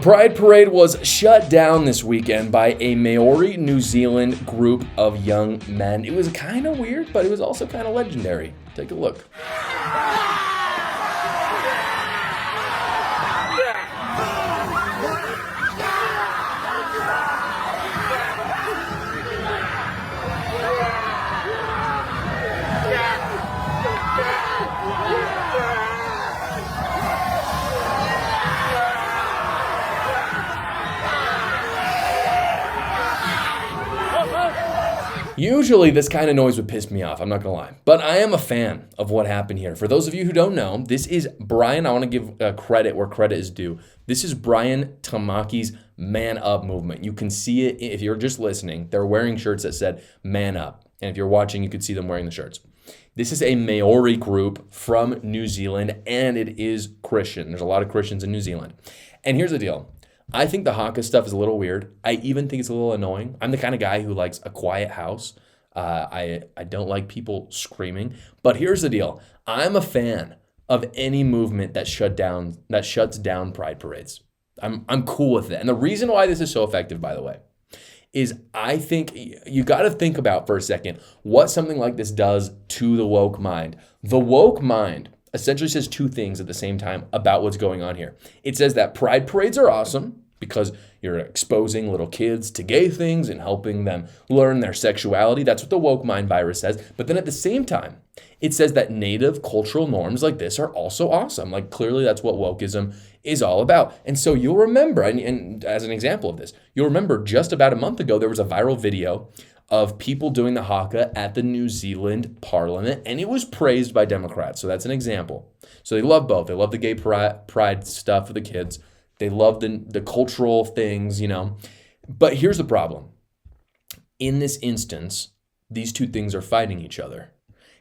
Pride Parade was shut down this weekend by a Maori New Zealand group of young men. It was kind of weird, but it was also kind of legendary. Take a look. Usually this kind of noise would piss me off, I'm not gonna lie. But I am a fan of what happened here. For those of you who don't know, this is Brian, I wanna give credit where credit is due. This is Brian Tamaki's Man Up movement. You can see it if you're just listening. They're wearing shirts that said Man Up. And if you're watching, you could see them wearing the shirts. This is a Maori group from New Zealand, and it is Christian. There's a lot of Christians in New Zealand. And here's the deal. I think the haka stuff is a little weird. I even think it's a little annoying. I'm the kind of guy who likes a quiet house. I don't like people screaming. But here's the deal. I'm a fan of any movement that shuts down pride parades. I'm cool with it. And the reason why this is so effective, by the way, is I think you got to think about for a second what something like this does to the woke mind. The woke mind essentially says two things at the same time about what's going on here. It says that pride parades are awesome because you're exposing little kids to gay things and helping them learn their sexuality. That's what the woke mind virus says. But then at the same time, it says that native cultural norms like this are also awesome. Like clearly that's what wokeism is all about. And so you'll remember, and as an example of this, you'll remember just about a month ago, there was a viral video of people doing the haka at the New Zealand Parliament, and it was praised by Democrats. So that's an example. So they love both. They love the gay pride stuff for the kids. They love the cultural things, you know. But here's the problem. In this instance, these two things are fighting each other.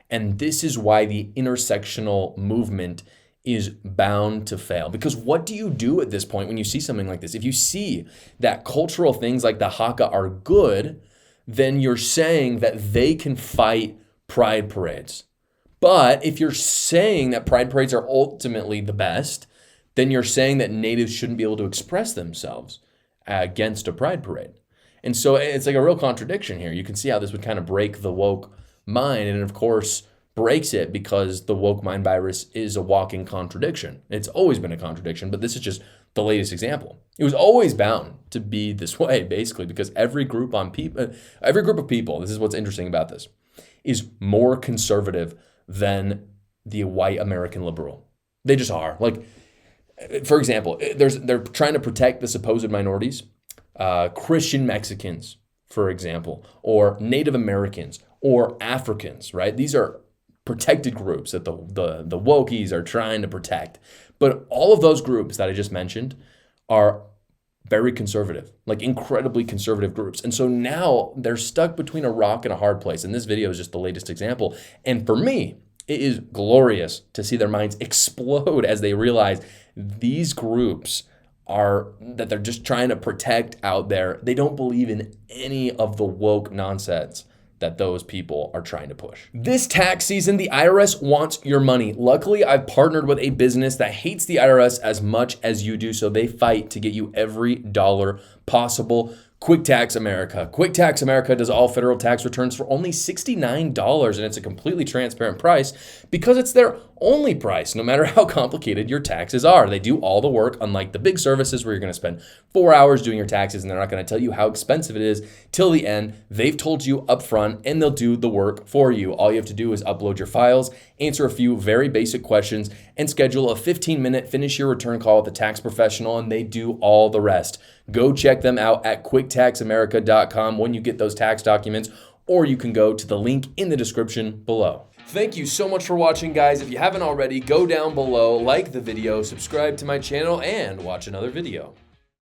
And this is why the intersectional movement is bound to fail. Because what do you do at this point when you see something like this? If you see that cultural things like the haka are good, then you're saying that they can fight pride parades. But if you're saying that pride parades are ultimately the best, then you're saying that natives shouldn't be able to express themselves against a pride parade. And so it's like a real contradiction here. You can see how this would kind of break the woke mind, and of course breaks it because the woke mind virus is a walking contradiction. It's always been a contradiction, but this is just the latest example. It was always bound to be this way, basically, because every group of people, this is what's interesting about this, is more conservative than the white American liberal. They just are. Like, for example, they're trying to protect the supposed minorities, Christian Mexicans, for example, or Native Americans, or Africans, right? These are protected groups that the wokies are trying to protect. But all of those groups that I just mentioned are very conservative, like incredibly conservative groups. And so now they're stuck between a rock and a hard place. And this video is just the latest example. And for me, it is glorious to see their minds explode as they realize these groups that they're just trying to protect out there. They don't believe in any of the woke nonsense that those people are trying to push. This tax season, the IRS wants your money. Luckily, I've partnered with a business that hates the IRS as much as you do, so they fight to get you every dollar possible. Quick Tax America. Quick Tax America does all federal tax returns for only $69, and it's a completely transparent price because it's their only price, no matter how complicated your taxes are. They do all the work, unlike the big services where you're going to spend 4 hours doing your taxes and they're not going to tell you how expensive it is till the end. They've told you up front, and they'll do the work for you. All you have to do is upload your files, answer a few very basic questions, and schedule a 15-minute finish your return call with a tax professional, and they do all the rest. Go check them out at quicktaxamerica.com when you get those tax documents, or you can go to the link in the description below. Thank you so much for watching, guys. If you haven't already, go down below, like the video, subscribe to my channel, and watch another video.